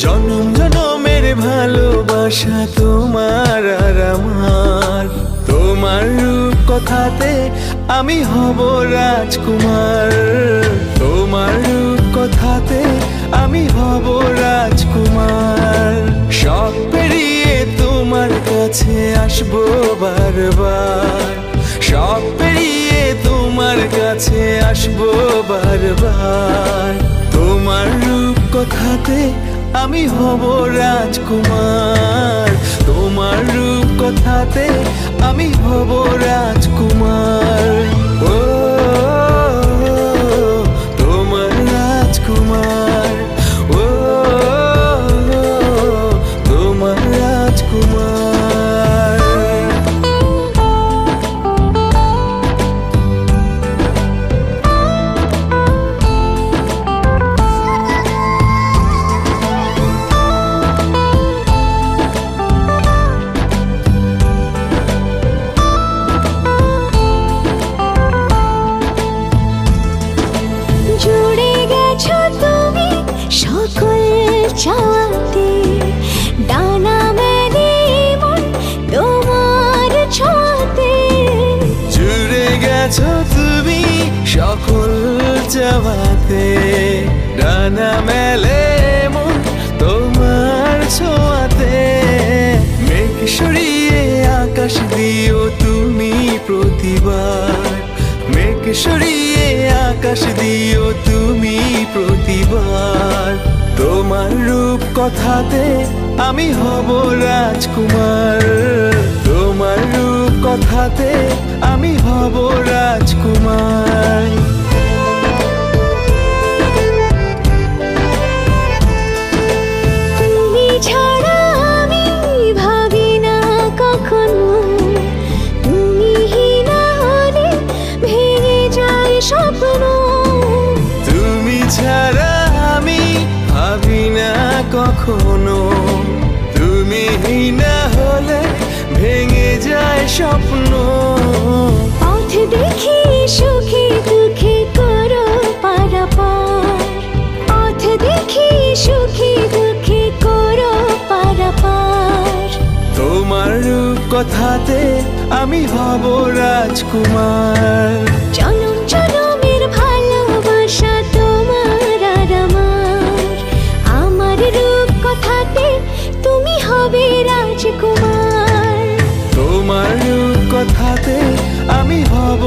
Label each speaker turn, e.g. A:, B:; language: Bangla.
A: জনম জনমের ভালোবাসা তোমার আর আমার, তোমার রূপ কথাতে আমি হব রাজকুমার, তোমার রূপ কথাতে আমি হব রাজকুমার। সব পেরিয়ে তোমার কাছে আসবো বারবার, সব পেরিয়ে তোমার কাছে আসবো বারবার। তোমার রূপ কথাতে আমি হব রাজকুমার, তোমার রূপ কথাতে আমি হব রাজকুমার। ও তোমার রাজকুমার, ও তোমার রাজকুমার।
B: চাওয়াতে ডানা মেলে মন তোমার ছোঁয়াতে,
A: জুড়ে গেছো তুমি সকল চাওয়াতে, ডানা মেলে মন তোমার ছোঁয়াতে। মেঘ সরিয়ে আকাশ দিও তুমি প্রতিবার, মেঘ সরিয়ে আকাশ দিও তুমি প্রতিবার। তোমার রূপ কথাতে আমি হব রাজকুমার, তোমার রূপ কথাতে আমি হব রাজকুমার।
B: তুমি ছাড়া আমি ভাবি না কখনো, তুমি না হলে ভেঙে যায় স্বপ্ন।
A: তুমি ছাড়া আমি ভাবি না কখনো, তুমি না হলে ভেঙে যায় স্বপ্ন।
B: পথ দেখি সুখে দুঃখে করো পারাপার, পথ দেখি সুখে দুঃখে করো পারাপার।
A: তোমার রূপ কথাতে আমি হব রাজকুমার,
B: জনম জনমের ভালোবাসা তোমার আর আমার রূপ কথাতে তুমি হবে রাজকুমার।
A: তোমার রূপ কথাতে আমি হব